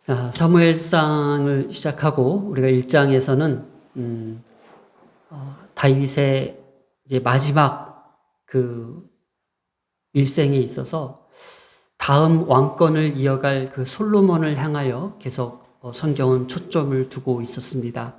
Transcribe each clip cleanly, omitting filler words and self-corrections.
사무엘상을 시작하고 우리가 1장에서는 다윗의 이제 마지막 그 일생에 있어서 다음 왕권을 이어갈 그 솔로몬을 향하여 계속 성경은 초점을 두고 있었습니다.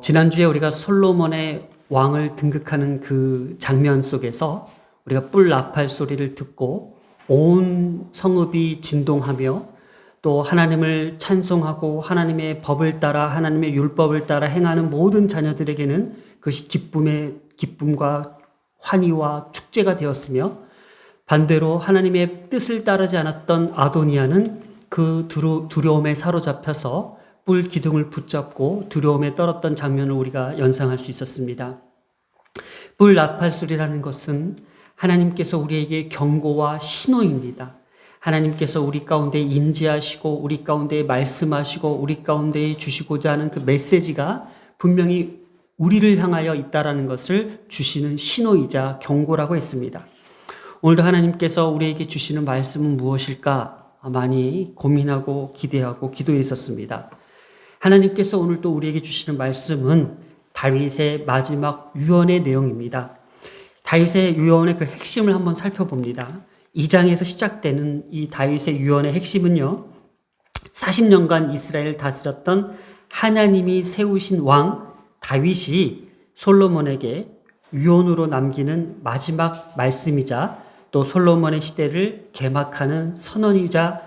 지난주에 우리가 솔로몬의 왕을 등극하는 그 장면 속에서 우리가 뿔 나팔 소리를 듣고 온 성읍이 진동하며 또 하나님을 찬송하고 하나님의 법을 따라 하나님의 율법을 따라 행하는 모든 자녀들에게는 그것이 기쁨과 환희와 축제가 되었으며, 반대로 하나님의 뜻을 따르지 않았던 아도니아는 그 두려움에 사로잡혀서 뿔 기둥을 붙잡고 두려움에 떨었던 장면을 우리가 연상할 수 있었습니다. 뿔 나팔 소리라는 것은 하나님께서 우리에게 경고와 신호입니다. 하나님께서 우리 가운데 임재하시고 우리 가운데 말씀하시고 우리 가운데 주시고자 하는 그 메시지가 분명히 우리를 향하여 있다라는 것을 주시는 신호이자 경고라고 했습니다. 오늘도 하나님께서 우리에게 주시는 말씀은 무엇일까 많이 고민하고 기대하고 기도했었습니다. 하나님께서 오늘도 우리에게 주시는 말씀은 다윗의 마지막 유언의 내용입니다. 다윗의 유언의 그 핵심을 한번 살펴봅니다. 2장에서 시작되는 이 다윗의 유언의 핵심은요, 40년간 이스라엘을 다스렸던 하나님이 세우신 왕 다윗이 솔로몬에게 유언으로 남기는 마지막 말씀이자 또 솔로몬의 시대를 개막하는 선언이자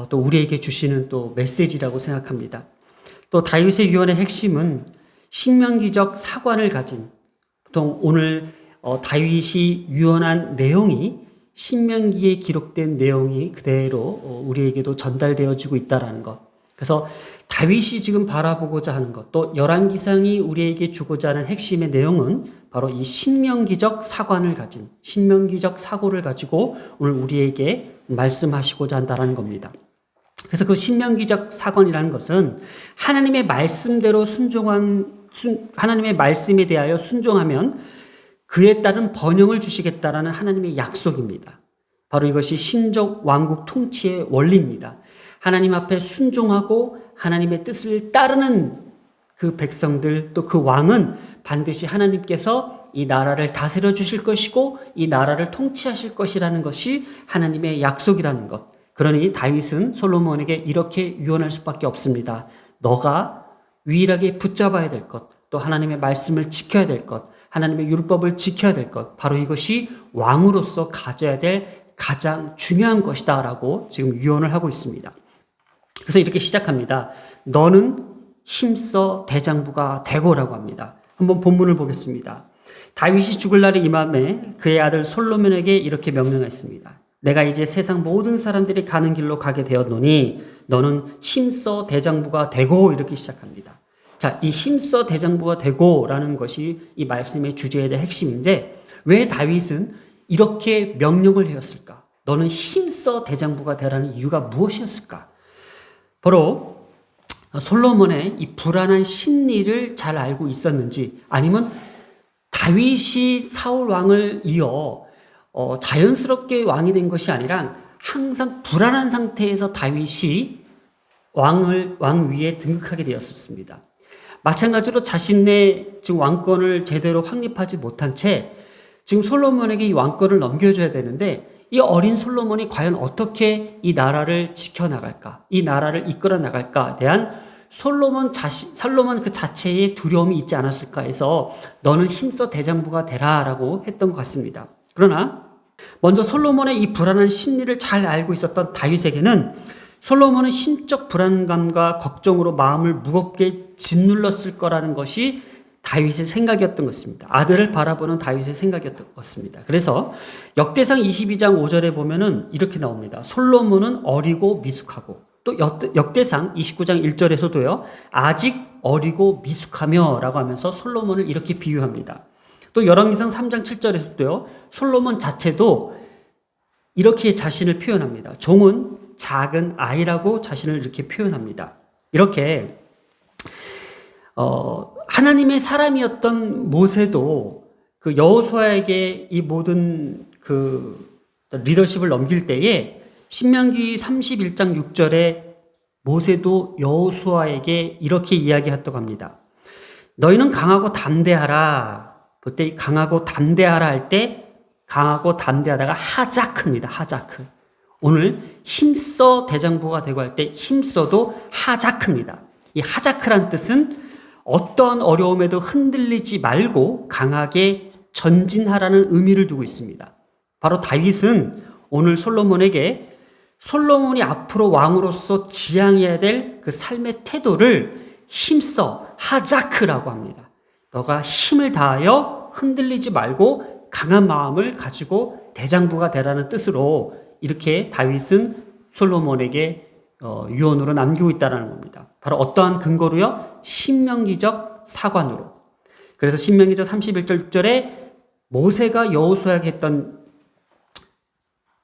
또 우리에게 주시는 또 메시지라고 생각합니다. 또 다윗의 유언의 핵심은 신명기적 사관을 가진, 보통 오늘 다윗이 유언한 내용이 신명기에 기록된 내용이 그대로 우리에게도 전달되어지고 있다는 것. 그래서 다윗이 지금 바라보고자 하는 것, 또 열왕기상이 우리에게 주고자 하는 핵심의 내용은 바로 이 신명기적 사관을 가진, 신명기적 사고를 가지고 오늘 우리에게 말씀하시고자 한다는 겁니다. 그래서 그 신명기적 사관이라는 것은 하나님의 말씀대로 하나님의 말씀에 대하여 순종하면 그에 따른 번영을 주시겠다라는 하나님의 약속입니다. 바로 이것이 신적 왕국 통치의 원리입니다. 하나님 앞에 순종하고 하나님의 뜻을 따르는 그 백성들, 또 그 왕은 반드시 하나님께서 이 나라를 다스려 주실 것이고 이 나라를 통치하실 것이라는 것이 하나님의 약속이라는 것. 그러니 다윗은 솔로몬에게 이렇게 유언할 수밖에 없습니다. 너가 유일하게 붙잡아야 될 것, 또 하나님의 말씀을 지켜야 될 것, 하나님의 율법을 지켜야 될 것, 바로 이것이 왕으로서 가져야 될 가장 중요한 것이다 라고 지금 유언을 하고 있습니다. 그래서 이렇게 시작합니다. 너는 힘써 대장부가 되고라고 합니다. 한번 본문을 보겠습니다. 다윗이 죽을 날이 임함에 그의 아들 솔로몬에게 이렇게 명령했습니다. 내가 이제 세상 모든 사람들이 가는 길로 가게 되었노니 너는 힘써 대장부가 되고, 이렇게 시작합니다. 자, 이 힘써 대장부가 되고라는 것이 이 말씀의 주제의 핵심인데, 왜 다윗은 이렇게 명령을 하였을까? 너는 힘써 대장부가 되라는 이유가 무엇이었을까? 바로 솔로몬의 이 불안한 심리를 잘 알고 있었는지, 아니면 다윗이 사울 왕을 이어 자연스럽게 왕이 된 것이 아니라 항상 불안한 상태에서 다윗이 왕 위에 등극하게 되었습니다. 마찬가지로 자신의 지금 왕권을 제대로 확립하지 못한 채 지금 솔로몬에게 이 왕권을 넘겨줘야 되는데, 이 어린 솔로몬이 과연 어떻게 이 나라를 지켜나갈까, 이 나라를 이끌어 나갈까에 대한 솔로몬 그 자체의 두려움이 있지 않았을까 해서 너는 힘써 대장부가 되라라고 했던 것 같습니다. 그러나 먼저 솔로몬의 이 불안한 심리를 잘 알고 있었던 다윗에게는 솔로몬은 심적 불안감과 걱정으로 마음을 무겁게 짓눌렀을 거라는 것이 다윗의 생각이었던 것입니다. 아들을 바라보는 다윗의 생각이었던 것입니다. 그래서 역대상 22장 5절에 보면은 이렇게 나옵니다. 솔로몬은 어리고 미숙하고, 또 역대상 29장 1절에서도요, 아직 어리고 미숙하며 라고 하면서 솔로몬을 이렇게 비유합니다. 또 열왕기상 3장 7절에서도요, 솔로몬 자체도 이렇게 자신을 표현합니다. 종은 작은 아이라고 자신을 이렇게 표현합니다. 이렇게 하나님의 사람이었던 모세도 그 여호수아에게 이 모든 그 리더십을 넘길 때에 신명기 31장 6절에 모세도 여호수아에게 이렇게 이야기했다고 합니다. 너희는 강하고 담대하라. 볼 때 강하고 담대하라 할 때 강하고 담대하다가 하자크입니다. 하자크. 오늘 힘써 대장부가 되고 할 때 힘써도 하자크입니다. 이 하자크란 뜻은 어떠한 어려움에도 흔들리지 말고 강하게 전진하라는 의미를 두고 있습니다. 바로 다윗은 오늘 솔로몬에게 솔로몬이 앞으로 왕으로서 지향해야 될 그 삶의 태도를 힘써 하자크라고 합니다. 너가 힘을 다하여 흔들리지 말고 강한 마음을 가지고 대장부가 되라는 뜻으로 이렇게 다윗은 솔로몬에게 유언으로 남기고 있다는 겁니다. 바로 어떠한 근거로요? 신명기적 사관으로. 그래서 신명기적 31절 6절에 모세가 여호수아에게 했던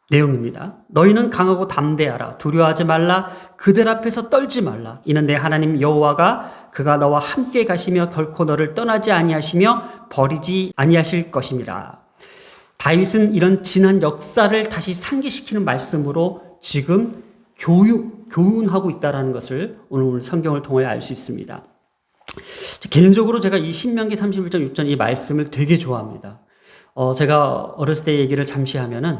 내용입니다. 너희는 강하고 담대하라. 두려워하지 말라. 그들 앞에서 떨지 말라. 이는 내 하나님 여호와가 그가 너와 함께 가시며 결코 너를 떠나지 아니하시며 버리지 아니하실 것임이라. 다윗은 이런 지난 역사를 다시 상기시키는 말씀으로 지금 교훈하고 있다는 것을 오늘 성경을 통해 알 수 있습니다. 개인적으로 제가 이 신명기 31장 6절 이 말씀을 되게 좋아합니다. 제가 어렸을 때 얘기를 잠시 하면은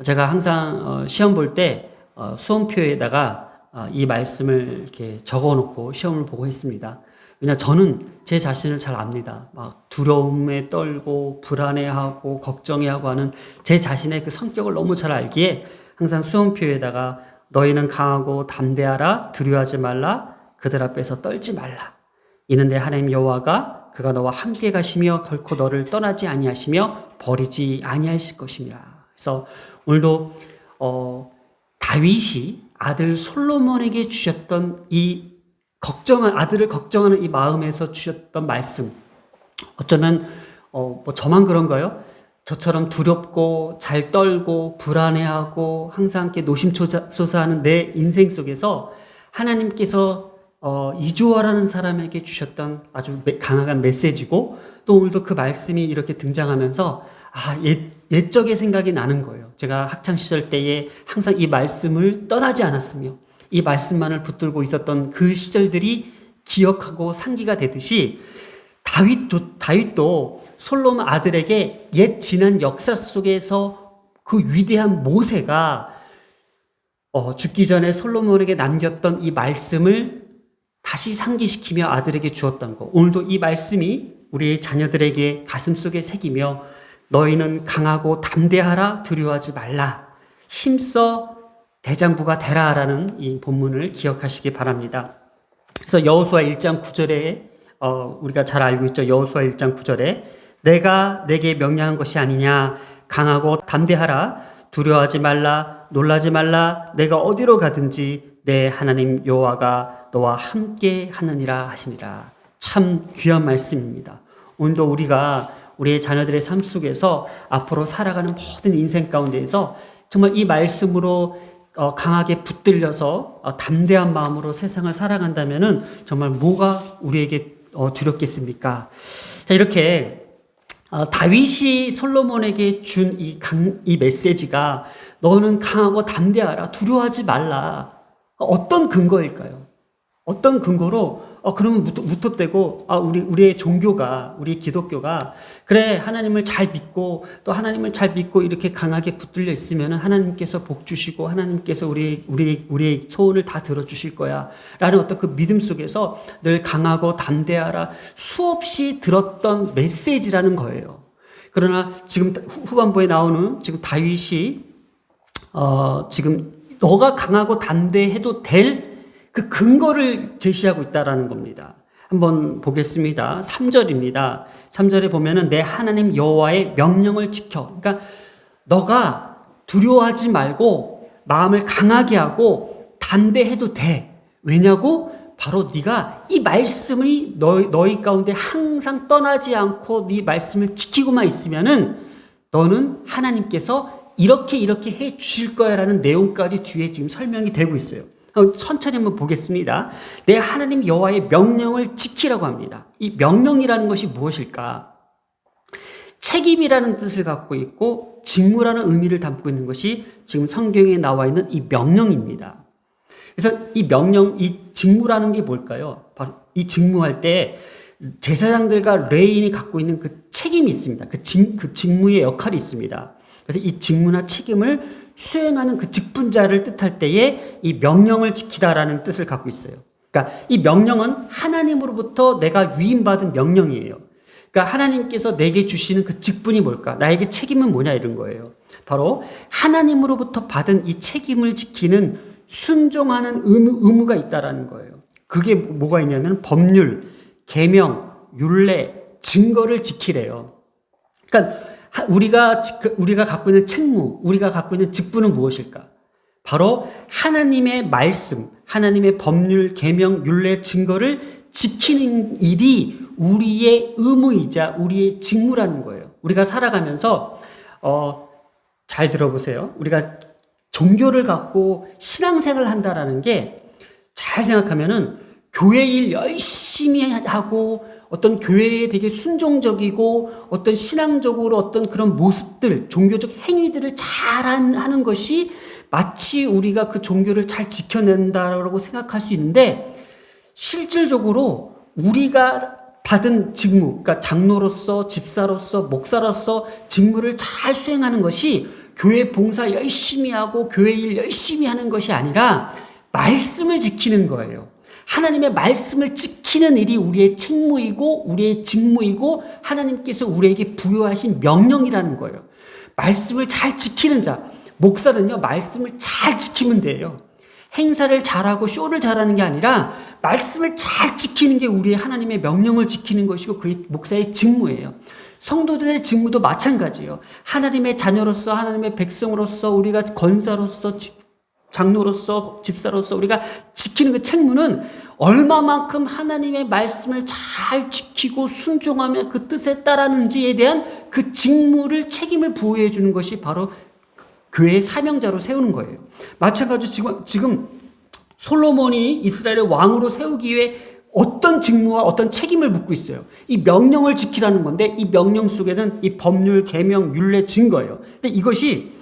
제가 항상 시험 볼 때 수험표에다가 이 말씀을 이렇게 적어 놓고 시험을 보고 했습니다. 왜냐 저는 제 자신을 잘 압니다. 막 두려움에 떨고 불안해하고 걱정해하고 하는 제 자신의 그 성격을 너무 잘 알기에 항상 수험표에다가 너희는 강하고 담대하라. 두려워하지 말라. 그들 앞에서 떨지 말라. 이는 내 하나님 여호와가 그가 너와 함께 가시며 결코 너를 떠나지 아니하시며 버리지 아니하실 것이니라. 그래서 오늘도 다윗이 아들 솔로몬에게 주셨던 이 아들을 걱정하는 이 마음에서 주셨던 말씀. 어쩌면 저만 그런가요? 저처럼 두렵고 잘 떨고 불안해하고 항상 이렇게 노심초사하는 내 인생 속에서 하나님께서 이조아라는 사람에게 주셨던 아주 강한 메시지고 또 오늘도 그 말씀이 이렇게 등장하면서 옛적의 생각이 나는 거예요. 제가 학창시절 때에 항상 이 말씀을 떠나지 않았으며 이 말씀만을 붙들고 있었던 그 시절들이 기억하고 상기가 되듯이 다윗도 솔로몬 아들에게 옛 지난 역사 속에서 그 위대한 모세가 죽기 전에 솔로몬에게 남겼던 이 말씀을 다시 상기시키며 아들에게 주었던 것. 오늘도 이 말씀이 우리 자녀들에게 가슴속에 새기며 너희는 강하고 담대하라. 두려워하지 말라. 힘써 대장부가 되라라는 이 본문을 기억하시기 바랍니다. 그래서 여호수아 1장 9절에 우리가 잘 알고 있죠. 여호수아 1장 9절에 내가 내게 명령한 것이 아니냐. 강하고 담대하라. 두려워하지 말라. 놀라지 말라. 내가 어디로 가든지 내 하나님 여호와가 너와 함께 하느니라 하시니라. 참 귀한 말씀입니다. 오늘도 우리가 우리의 자녀들의 삶 속에서 앞으로 살아가는 모든 인생 가운데에서 정말 이 말씀으로 강하게 붙들려서 담대한 마음으로 세상을 살아간다면은 정말 뭐가 우리에게 두렵겠습니까? 자, 이렇게 다윗이 솔로몬에게 준 이 메시지가 너는 강하고 담대하라. 두려워하지 말라. 어떤 근거일까요? 어떤 근거로 그러면 무턱대고 우리의 종교가 우리 기독교가 그래 하나님을 잘 믿고 또 하나님을 잘 믿고 이렇게 강하게 붙들려 있으면 하나님께서 복 주시고 하나님께서 우리의 소원을 다 들어주실 거야라는 어떤 그 믿음 속에서 늘 강하고 담대하라 수없이 들었던 메시지라는 거예요. 그러나 지금 후반부에 나오는 지금 다윗이 지금 너가 강하고 담대해도 될 그 근거를 제시하고 있다라는 겁니다. 한번 보겠습니다. 3절입니다. 3절에 보면은 내 하나님 여호와의 명령을 지켜. 그러니까 너가 두려워하지 말고 마음을 강하게 하고 담대해도 돼. 왜냐고? 바로 네가 이 말씀이 너희 가운데 항상 떠나지 않고 네 말씀을 지키고만 있으면은 너는 하나님께서 이렇게 해 주실 거야라는 내용까지 뒤에 지금 설명이 되고 있어요. 천천히 한번 보겠습니다. 내 하나님 여호와의 명령을 지키라고 합니다. 이 명령이라는 것이 무엇일까? 책임이라는 뜻을 갖고 있고 직무라는 의미를 담고 있는 것이 지금 성경에 나와 있는 이 명령입니다. 그래서 이 명령, 이 직무라는 게 뭘까요? 바로 이 직무할 때 제사장들과 레위인이 갖고 있는 그 책임이 있습니다. 그 직무의 역할이 있습니다. 그래서 이 직무나 책임을 수행하는 그 직분자를 뜻할 때에 이 명령을 지키다라는 뜻을 갖고 있어요. 그러니까 이 명령은 하나님으로부터 내가 위임받은 명령이에요. 그러니까 하나님께서 내게 주시는 그 직분이 뭘까? 나에게 책임은 뭐냐 이런 거예요. 바로 하나님으로부터 받은 이 책임을 지키는 순종하는 의무가 있다라는 거예요. 그게 뭐가 있냐면 법률, 계명, 율례, 증거를 지키래요. 그러니까 우리가 갖고 있는 책무, 우리가 갖고 있는 직분은 무엇일까? 바로 하나님의 말씀, 하나님의 법률, 계명, 율례, 증거를 지키는 일이 우리의 의무이자 우리의 직무라는 거예요. 우리가 살아가면서 잘 들어보세요. 우리가 종교를 갖고 신앙생활을 한다라는 게 잘 생각하면은 교회 일 열심히 하고 어떤 교회에 되게 순종적이고 어떤 신앙적으로 어떤 그런 모습들, 종교적 행위들을 잘 하는 것이 마치 우리가 그 종교를 잘 지켜낸다라고 생각할 수 있는데 실질적으로 우리가 받은 직무, 그러니까 장로로서, 집사로서, 목사로서 직무를 잘 수행하는 것이 교회 봉사 열심히 하고 교회 일 열심히 하는 것이 아니라 말씀을 지키는 거예요. 하나님의 말씀을 지키는 일이 우리의 책무이고 우리의 직무이고 하나님께서 우리에게 부여하신 명령이라는 거예요. 말씀을 잘 지키는 자, 목사는요 말씀을 잘 지키면 돼요. 행사를 잘하고 쇼를 잘하는 게 아니라 말씀을 잘 지키는 게 우리의 하나님의 명령을 지키는 것이고 그게 목사의 직무예요. 성도들의 직무도 마찬가지예요. 하나님의 자녀로서 하나님의 백성으로서 우리가 권사로서 장로로서 집사로서 우리가 지키는 그 책무는 얼마만큼 하나님의 말씀을 잘 지키고 순종하며 그 뜻에 따르는지에 대한 그 직무를 책임을 부여해 주는 것이 바로 교회의 사명자로 세우는 거예요. 마찬가지로 지금 솔로몬이 이스라엘의 왕으로 세우기 위해 어떤 직무와 어떤 책임을 묻고 있어요. 이 명령을 지키라는 건데 이 명령 속에는 이 법률, 계명, 율례, 증거예요. 근데 이것이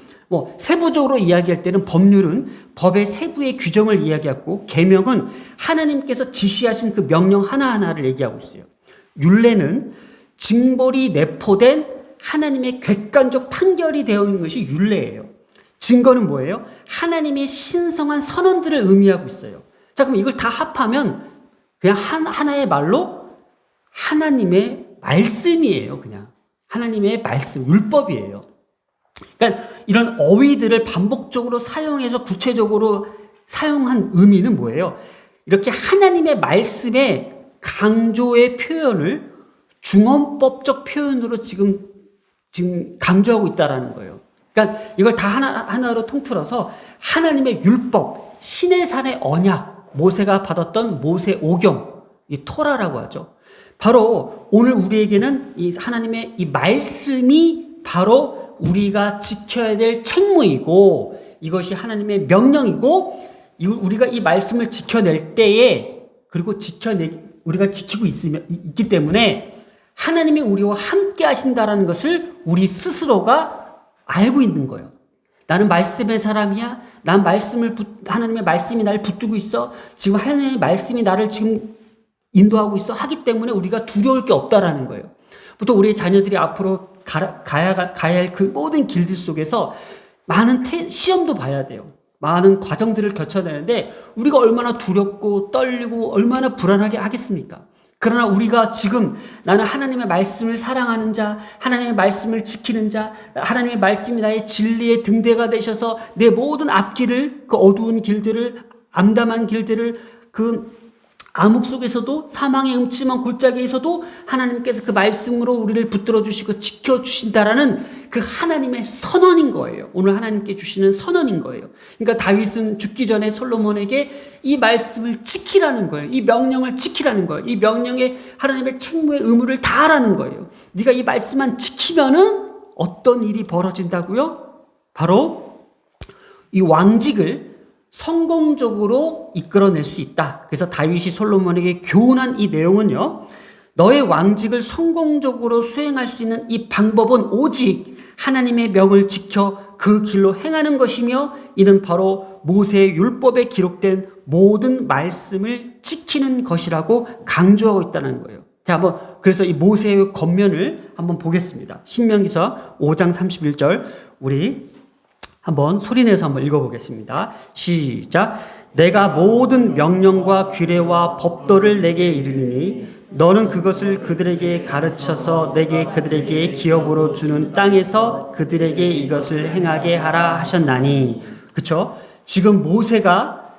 세부적으로 이야기할 때는 법률은 법의 세부의 규정을 이야기하고 계명은 하나님께서 지시하신 그 명령 하나하나를 얘기하고 있어요. 율례는 징벌이 내포된 하나님의 객관적 판결이 되어 있는 것이 율례예요. 증거는 뭐예요? 하나님의 신성한 선언들을 의미하고 있어요. 자, 그럼 이걸 다 합하면 그냥 하나의 말로 하나님의 말씀이에요. 그냥 하나님의 말씀, 율법이에요. 그러니까 이런 어휘들을 반복적으로 사용해서 구체적으로 사용한 의미는 뭐예요? 이렇게 하나님의 말씀의 강조의 표현을 중언법적 표현으로 지금 강조하고 있다라는 거예요. 그러니까 이걸 다 하나로 통틀어서 하나님의 율법, 신의 산의 언약, 모세가 받았던 모세 오경, 이 토라라고 하죠. 바로 오늘 우리에게는 이 하나님의 이 말씀이 바로 우리가 지켜야 될 책무이고 이것이 하나님의 명령이고 우리가 이 말씀을 지켜낼 때에 그리고 우리가 지키고 있기 때문에 하나님이 우리와 함께 하신다라는 것을 우리 스스로가 알고 있는 거예요. 나는 말씀의 사람이야. 난 하나님의 말씀이 나를 붙들고 있어. 지금 하나님의 말씀이 나를 지금 인도하고 있어. 하기 때문에 우리가 두려울 게 없다라는 거예요. 보통 우리 자녀들이 앞으로 가야 할 그 모든 길들 속에서 많은 시험도 봐야 돼요. 많은 과정들을 거쳐내는데 우리가 얼마나 두렵고 떨리고 얼마나 불안하게 하겠습니까? 그러나 우리가 지금 나는 하나님의 말씀을 사랑하는 자, 하나님의 말씀을 지키는 자, 하나님의 말씀이 나의 진리의 등대가 되셔서 내 모든 앞길을, 그 어두운 길들을, 암담한 길들을, 그 암흑 속에서도 사망의 음침한 골짜기에서도 하나님께서 그 말씀으로 우리를 붙들어 주시고 지켜주신다라는 그 하나님의 선언인 거예요. 오늘 하나님께 주시는 선언인 거예요. 그러니까 다윗은 죽기 전에 솔로몬에게 이 말씀을 지키라는 거예요. 이 명령을 지키라는 거예요. 이 명령에 하나님의 책무의 의무를 다하라는 거예요. 네가 이 말씀만 지키면은 어떤 일이 벌어진다고요? 바로 이 왕직을 성공적으로 이끌어낼 수 있다. 그래서 다윗이 솔로몬에게 교훈한 이 내용은요, 너의 왕직을 성공적으로 수행할 수 있는 이 방법은 오직 하나님의 명을 지켜 그 길로 행하는 것이며 이는 바로 모세의 율법에 기록된 모든 말씀을 지키는 것이라고 강조하고 있다는 거예요. 자, 그래서 이 모세의 겉면을 한번 보겠습니다. 신명기서 5장 31절 우리 한번 소리내서 한번 읽어보겠습니다. 시작. 내가 모든 명령과 규례와 법도를 내게 이르리니 너는 그것을 그들에게 가르쳐서 내게 그들에게 기업으로 주는 땅에서 그들에게 이것을 행하게 하라 하셨나니. 그쵸? 지금 모세가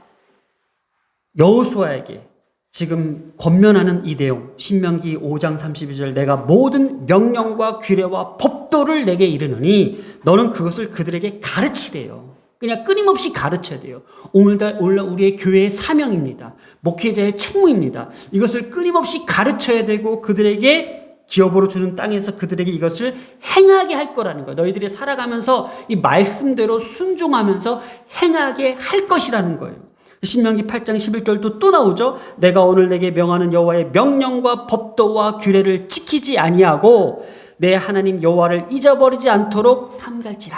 여호수아에게 지금 권면하는 이 내용, 신명기 5장 32절 내가 모든 명령과 규례와 법도를 내게 이르노니 너는 그것을 그들에게 가르치래요. 그냥 끊임없이 가르쳐야 돼요. 오늘날 우리의 교회의 사명입니다. 목회자의 책무입니다. 이것을 끊임없이 가르쳐야 되고 그들에게 기업으로 주는 땅에서 그들에게 이것을 행하게 할 거라는 거예요. 너희들이 살아가면서 이 말씀대로 순종하면서 행하게 할 것이라는 거예요. 신명기 8장 11절도 또 나오죠. 내가 오늘 내게 명하는 여호와의 명령과 법도와 규례를 지키지 아니하고 내 하나님 여호와를 잊어버리지 않도록 삼갈지라.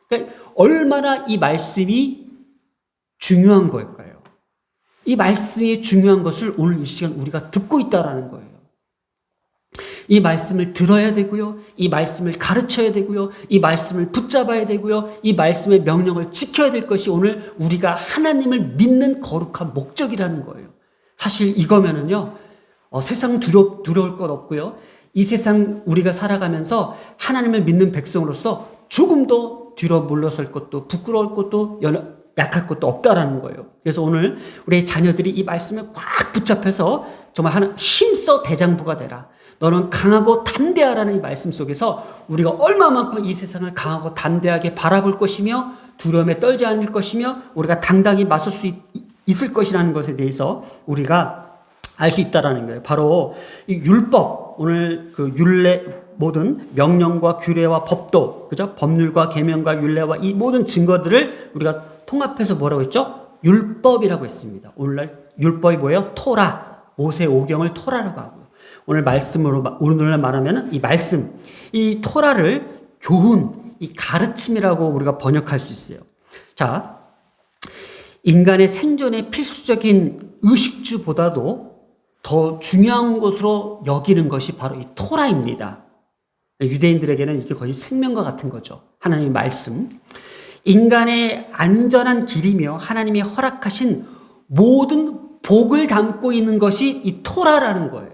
그러니까 얼마나 이 말씀이 중요한 걸까요? 이 말씀이 중요한 것을 오늘 이 시간 우리가 듣고 있다라는 거예요. 이 말씀을 들어야 되고요. 이 말씀을 가르쳐야 되고요. 이 말씀을 붙잡아야 되고요. 이 말씀의 명령을 지켜야 될 것이 오늘 우리가 하나님을 믿는 거룩한 목적이라는 거예요. 사실 이거면은요, 세상 두려울 것 없고요. 이 세상 우리가 살아가면서 하나님을 믿는 백성으로서 조금도 뒤로 물러설 것도 부끄러울 것도 약할 것도 없다라는 거예요. 그래서 오늘 우리 자녀들이 이 말씀에 꽉 붙잡혀서 정말 힘써 대장부가 되라. 너는 강하고 담대하라는 이 말씀 속에서 우리가 얼마만큼 이 세상을 강하고 담대하게 바라볼 것이며 두려움에 떨지 않을 것이며 우리가 당당히 맞설 수 있을 것이라는 것에 대해서 우리가 알 수 있다라는 거예요. 바로 이 율법, 오늘 그 율례 모든 명령과 규례와 법도, 그죠? 법률과 계명과 율례와 이 모든 증거들을 우리가 통합해서 뭐라고 했죠? 율법이라고 했습니다. 오늘날 율법이 뭐예요? 토라, 모세 오경을 토라라고 하고요. 오늘 오늘날 말하면 이 말씀, 이 토라를 교훈, 이 가르침이라고 우리가 번역할 수 있어요. 자, 인간의 생존에 필수적인 의식주보다도 더 중요한 것으로 여기는 것이 바로 이 토라입니다. 유대인들에게는 이게 거의 생명과 같은 거죠. 하나님의 말씀. 인간의 안전한 길이며 하나님이 허락하신 모든 복을 담고 있는 것이 이 토라라는 거예요.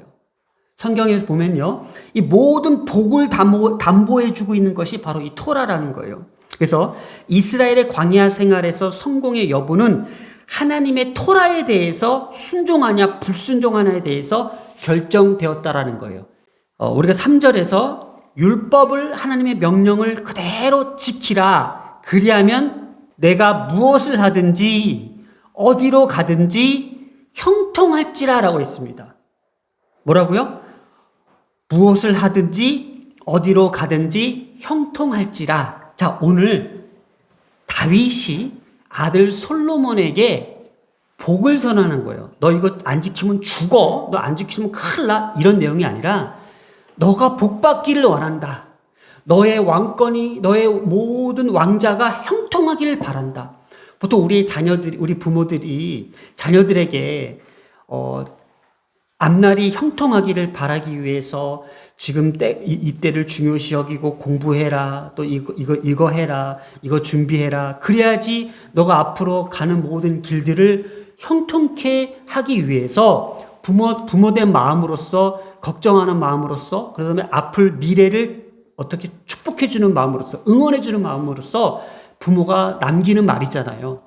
성경에서 보면요, 이 모든 복을 담보해주고 있는 것이 바로 이 토라라는 거예요. 그래서 이스라엘의 광야 생활에서 성공의 여부는 하나님의 토라에 대해서 순종하냐 불순종하냐에 대해서 결정되었다라는 거예요. 우리가 3절에서 율법을 하나님의 명령을 그대로 지키라. 그리하면 내가 무엇을 하든지 어디로 가든지 형통할지라라고 했습니다. 뭐라고요? 무엇을 하든지 어디로 가든지 형통할지라. 자, 오늘 다윗이 아들 솔로몬에게 복을 선언하는 거예요. 너 이거 안 지키면 죽어. 너 안 지키면 큰일 나. 이런 내용이 아니라 너가 복받기를 원한다. 너의 왕권이, 너의 모든 왕자가 형통하기를 바란다. 보통 우리 부모들이 자녀들에게 앞날이 형통하기를 바라기 위해서 지금 이때를 중요시 여기고 공부해라. 또 이거 해라. 이거 준비해라. 그래야지 너가 앞으로 가는 모든 길들을 형통케 하기 위해서 부모된 마음으로서 걱정하는 마음으로써 그다음에 앞을 미래를 어떻게 축복해주는 마음으로써 응원해주는 마음으로써 부모가 남기는 말이잖아요.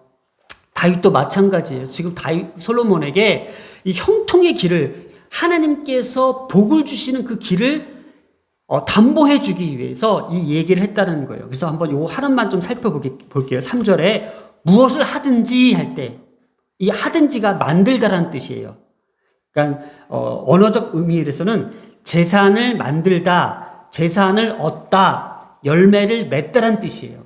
다윗도 마찬가지예요. 지금 솔로몬에게 이 형통의 길을 하나님께서 복을 주시는 그 길을 담보해 주기 위해서 이 얘기를 했다는 거예요. 그래서 한번 요 하나만 좀 살펴볼게요. 3절에 무엇을 하든지 할 때 이 하든지가 만들다라는 뜻이에요. 그러니까 언어적 의미에서는 재산을 만들다, 재산을 얻다, 열매를 맺다라는 뜻이에요.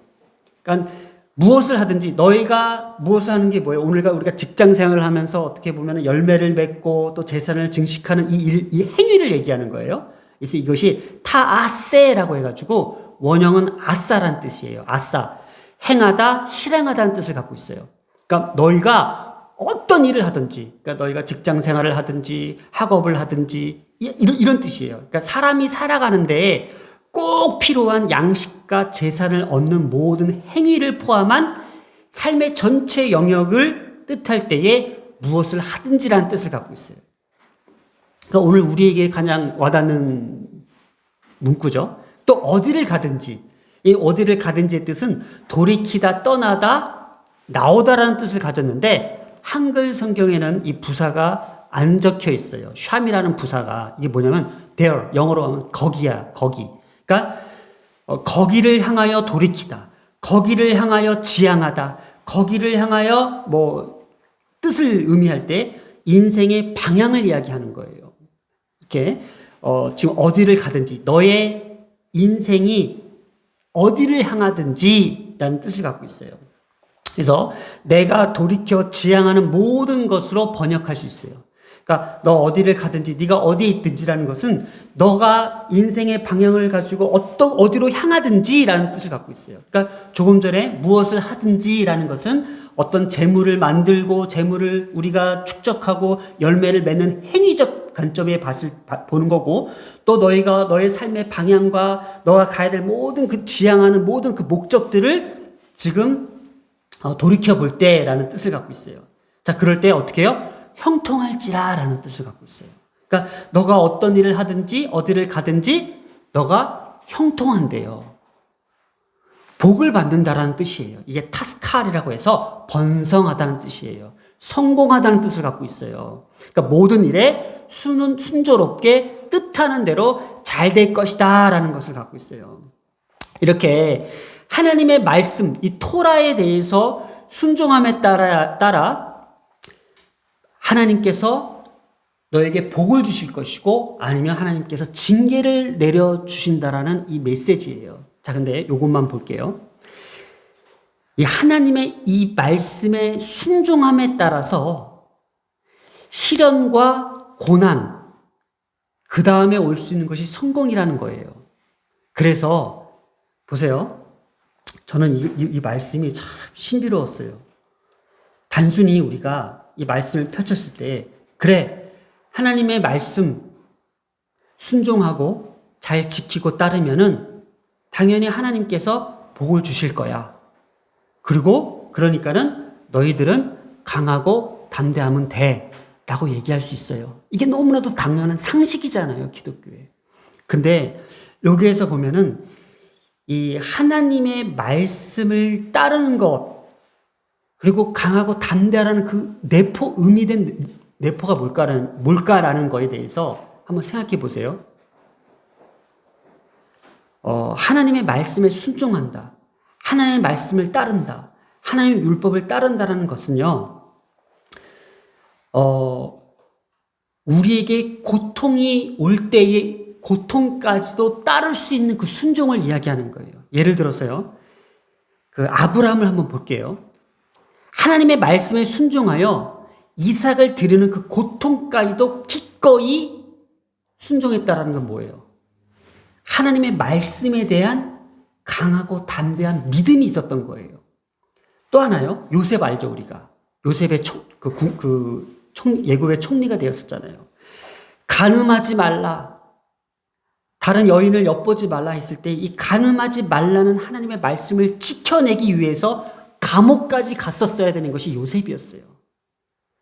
그러니까 무엇을 하든지 너희가 무엇을 하는 게 뭐예요? 오늘 우리가 직장 생활을 하면서 어떻게 보면 열매를 맺고 또 재산을 증식하는 이 행위를 얘기하는 거예요. 그래서 이것이 타아세라고 해가지고 원형은 아싸란 뜻이에요. 아싸. 행하다, 실행하다는 뜻을 갖고 있어요. 그러니까 너희가 어떤 일을 하든지, 그러니까 너희가 직장 생활을 하든지 학업을 하든지 이런 뜻이에요. 그러니까 사람이 살아가는데 꼭 필요한 양식과 재산을 얻는 모든 행위를 포함한 삶의 전체 영역을 뜻할 때에 무엇을 하든지라는 뜻을 갖고 있어요. 그러니까 오늘 우리에게 가장 와닿는 문구죠. 또 어디를 가든지, 이 어디를 가든지의 뜻은 돌이키다, 떠나다, 나오다라는 뜻을 가졌는데 한글 성경에는 이 부사가 안 적혀 있어요. 샴이라는 부사가 이게 뭐냐면 there, 영어로 하면 거기야, 거기. 그러니까 거기를 향하여 돌이키다, 거기를 향하여 지향하다, 거기를 향하여 뜻을 의미할 때 인생의 방향을 이야기하는 거예요. 이렇게 지금 어디를 가든지 너의 인생이 어디를 향하든지라는 뜻을 갖고 있어요. 그래서 내가 돌이켜 지향하는 모든 것으로 번역할 수 있어요. 그러니까 너 어디를 가든지 네가 어디에 있든지라는 것은 너가 인생의 방향을 가지고 어디로 향하든지라는 뜻을 갖고 있어요. 그러니까 조금 전에 무엇을 하든지라는 것은 어떤 재물을 만들고 재물을 우리가 축적하고 열매를 맺는 행위적 관점에 보는 거고, 또 너희가 너의 삶의 방향과 너가 가야 될 모든 그 지향하는 모든 그 목적들을 지금 돌이켜 볼 때라는 뜻을 갖고 있어요. 자, 그럴 때 어떻게 해요? 형통할지라라는 뜻을 갖고 있어요. 그러니까 너가 어떤 일을 하든지 어디를 가든지 너가 형통한대요. 복을 받는다라는 뜻이에요. 이게 타스칼이라고 해서 번성하다는 뜻이에요. 성공하다는 뜻을 갖고 있어요. 그러니까 모든 일에 순조롭게 뜻하는 대로 잘 될 것이다 라는 것을 갖고 있어요. 이렇게 하나님의 말씀, 이 토라에 대해서 순종함에 따라 하나님께서 너에게 복을 주실 것이고 아니면 하나님께서 징계를 내려주신다라는 이 메시지예요. 자, 근데 이것만 볼게요. 이 하나님의 이 말씀에 순종함에 따라서 시련과 고난, 그 다음에 올 수 있는 것이 성공이라는 거예요. 그래서 보세요. 저는 이 말씀이 참 신비로웠어요. 단순히 우리가 이 말씀을 펼쳤을 때, 그래, 하나님의 말씀 순종하고 잘 지키고 따르면은 당연히 하나님께서 복을 주실 거야. 그리고 그러니까는 너희들은 강하고 담대하면 돼 라고 얘기할 수 있어요. 이게 너무나도 당연한 상식이잖아요, 기독교에. 근데 여기에서 보면은 이 하나님의 말씀을 따르는 것, 그리고 강하고 담대하라는 그 의미된 내포가 뭘까라는 거에 대해서 한번 생각해 보세요. 하나님의 말씀에 순종한다. 하나님의 말씀을 따른다. 하나님의 율법을 따른다라는 것은요, 우리에게 고통이 올 때의 고통까지도 따를 수 있는 그 순종을 이야기하는 거예요. 예를 들어서요, 그 아브라함을 한번 볼게요. 하나님의 말씀에 순종하여 이삭을 드리는 그 고통까지도 기꺼이 순종했다라는 건 뭐예요? 하나님의 말씀에 대한 강하고 담대한 믿음이 있었던 거예요. 또 하나요, 요셉 알죠, 우리가? 요셉의 예굽의 총리가 되었었잖아요. 간음하지 말라, 다른 여인을 엿보지 말라 했을 때 이 간음하지 말라는 하나님의 말씀을 지켜내기 위해서 감옥까지 갔었어야 되는 것이 요셉이었어요.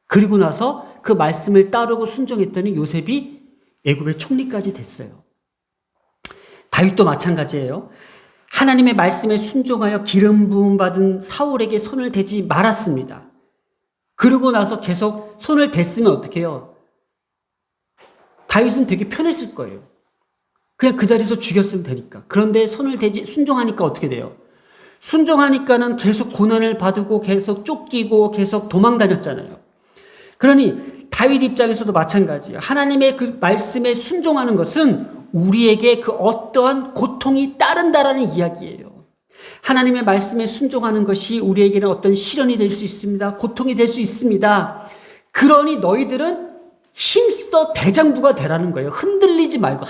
그리고 나서 그 말씀을 따르고 순종했더니 요셉이 애굽의 총리까지 됐어요. 다윗도 마찬가지예요. 하나님의 말씀에 순종하여 기름 부음 받은 사울에게 손을 대지 말았습니다. 그러고 나서 계속 손을 댔으면 어떻게 해요? 다윗은 되게 편했을 거예요. 그냥 그 자리에서 죽였으면 되니까. 그런데 손을 대지 순종하니까 어떻게 돼요? 순종하니까는 계속 고난을 받고 계속 쫓기고 계속 도망 다녔잖아요. 그러니 다윗 입장에서도 마찬가지예요. 하나님의 그 말씀에 순종하는 것은 우리에게 그 어떠한 고통이 따른다라는 이야기예요. 하나님의 말씀에 순종하는 것이 우리에게는 어떤 시련이 될 수 있습니다. 고통이 될 수 있습니다. 그러니 너희들은 힘써 대장부가 되라는 거예요. 흔들리지 말고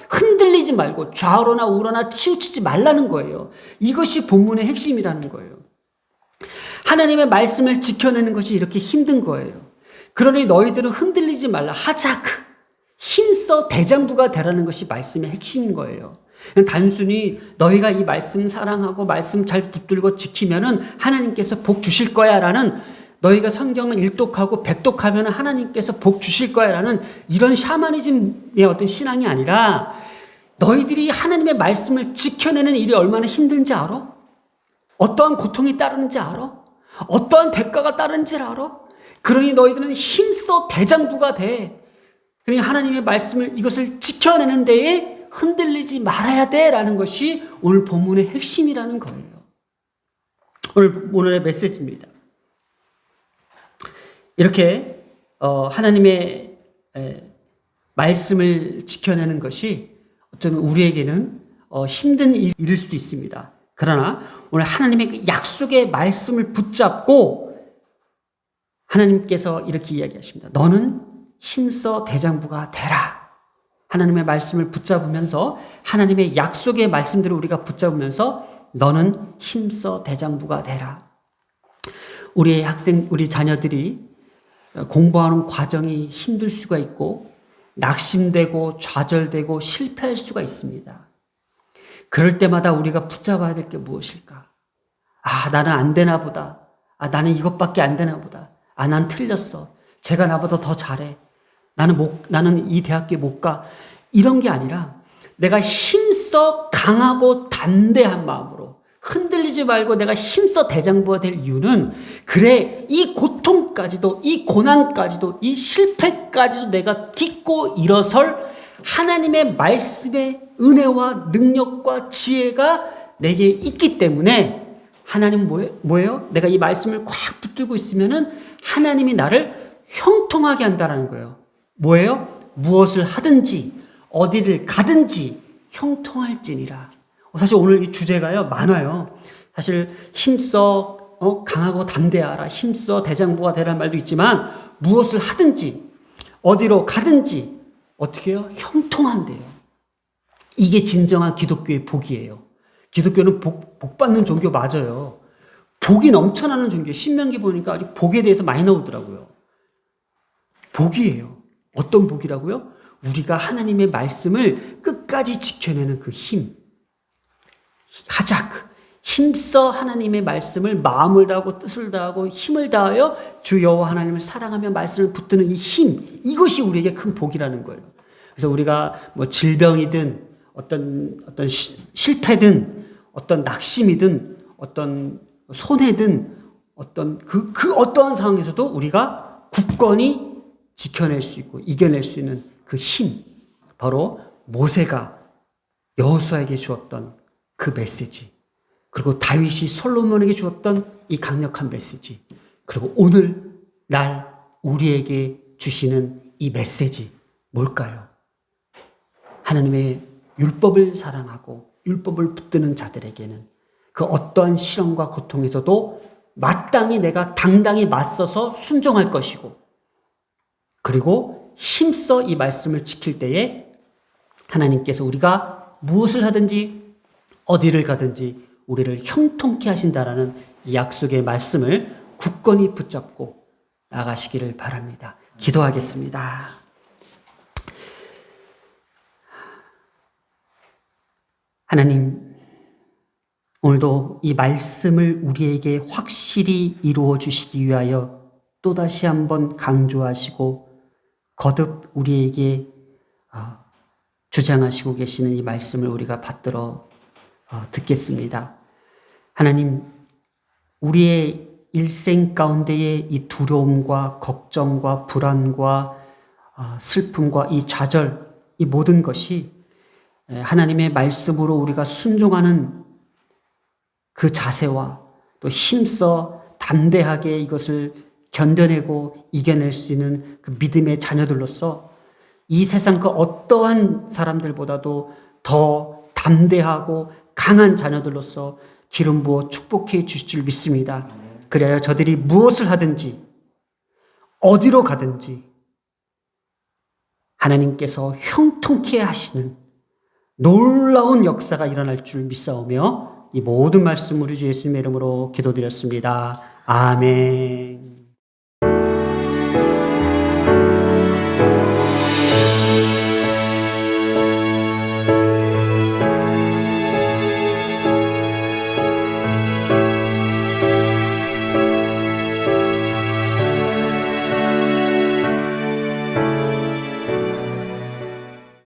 흔들리지 말고 좌우로나 우로나 치우치지 말라는 거예요. 이것이 본문의 핵심이라는 거예요. 하나님의 말씀을 지켜내는 것이 이렇게 힘든 거예요. 그러니 너희들은 흔들리지 말라. 힘써 대장부가 되라는 것이 말씀의 핵심인 거예요. 단순히 너희가 이 말씀 사랑하고 말씀 잘 붙들고 지키면은 하나님께서 복 주실 거야 라는, 너희가 성경을 일독하고 백독하면 하나님께서 복 주실 거야 라는 이런 샤머니즘의 어떤 신앙이 아니라, 너희들이 하나님의 말씀을 지켜내는 일이 얼마나 힘든지 알아? 어떠한 고통이 따르는지 알아? 어떠한 대가가 따르는지 알아? 그러니 너희들은 힘써 대장부가 돼. 그러니 하나님의 말씀을, 이것을 지켜내는 데에 흔들리지 말아야 돼라는 것이 오늘 본문의 핵심이라는 거예요. 오늘의 메시지입니다. 이렇게 하나님의 말씀을 지켜내는 것이 어쩌면 우리에게는 힘든 일일 수도 있습니다. 그러나 오늘 하나님의 그 약속의 말씀을 붙잡고 하나님께서 이렇게 이야기하십니다. 너는 힘써 대장부가 되라. 하나님의 말씀을 붙잡으면서, 하나님의 약속의 말씀들을 우리가 붙잡으면서 너는 힘써 대장부가 되라. 우리 자녀들이 공부하는 과정이 힘들 수가 있고 낙심되고 좌절되고 실패할 수가 있습니다. 그럴 때마다 우리가 붙잡아야 될 게 무엇일까? 나는 안 되나 보다. 나는 이것밖에 안 되나 보다. 난 틀렸어. 제가 나보다 더 잘해. 나는 이 대학교에 못 가. 이런 게 아니라 내가 힘써 강하고 담대한 마음으로 흔들리지 말고 내가 힘써 대장부가 될 이유는, 그래, 이 고통까지도, 이 고난까지도, 이 실패까지도 내가 딛고 일어설 하나님의 말씀의 은혜와 능력과 지혜가 내게 있기 때문에, 하나님 뭐예요? 내가 이 말씀을 꽉 붙들고 있으면은 하나님이 나를 형통하게 한다는 거예요. 뭐예요? 무엇을 하든지 어디를 가든지 형통할지니라. 사실 오늘 이 주제가요 많아요. 사실 힘써 강하고 담대하라, 힘써 대장부가 되라는 말도 있지만, 무엇을 하든지 어디로 가든지 어떻게 해요? 형통한대요. 이게 진정한 기독교의 복이에요. 기독교는 복 받는 종교 맞아요. 복이 넘쳐나는 종교예요. 신명기 보니까 복에 대해서 많이 나오더라고요. 복이에요. 어떤 복이라고요? 우리가 하나님의 말씀을 끝까지 지켜내는 그 힘. 힘써 하나님의 말씀을 마음을 다하고 뜻을 다하고 힘을 다하여 주 여호와 하나님을 사랑하며 말씀을 붙드는 이 힘, 이것이 우리에게 큰 복이라는 거예요. 그래서 우리가 뭐 질병이든 어떤 실패든 어떤 낙심이든 어떤 손해든 어떤 그 어떠한 상황에서도 우리가 굳건히 지켜낼 수 있고 이겨낼 수 있는 그 힘, 바로 모세가 여호수아에게 주었던 그 메시지, 그리고 다윗이 솔로몬에게 주었던 이 강력한 메시지, 그리고 오늘 우리에게 주시는 이 메시지 뭘까요? 하나님의 율법을 사랑하고 율법을 붙드는 자들에게는 그 어떠한 시련과 고통에서도 마땅히 내가 당당히 맞서서 순종할 것이고, 그리고 힘써 이 말씀을 지킬 때에 하나님께서 우리가 무엇을 하든지 어디를 가든지 우리를 형통케 하신다라는 이 약속의 말씀을 굳건히 붙잡고 나가시기를 바랍니다. 기도하겠습니다. 하나님, 오늘도 이 말씀을 우리에게 확실히 이루어 주시기 위하여 또다시 한번 강조하시고 거듭 우리에게 주장하시고 계시는 이 말씀을 우리가 받들어 듣겠습니다. 하나님, 우리의 일생 가운데의 이 두려움과 걱정과 불안과 슬픔과 이 좌절, 이 모든 것이 하나님의 말씀으로 우리가 순종하는 그 자세와 또 힘써 담대하게 이것을 견뎌내고 이겨낼 수 있는 그 믿음의 자녀들로서 이 세상 그 어떠한 사람들보다도 더 담대하고 강한 자녀들로서 기름 부어 축복해 주실 줄 믿습니다. 그래야 저들이 무엇을 하든지 어디로 가든지 하나님께서 형통케 하시는 놀라운 역사가 일어날 줄 믿사오며 이 모든 말씀 우리 주 예수님의 이름으로 기도드렸습니다. 아멘.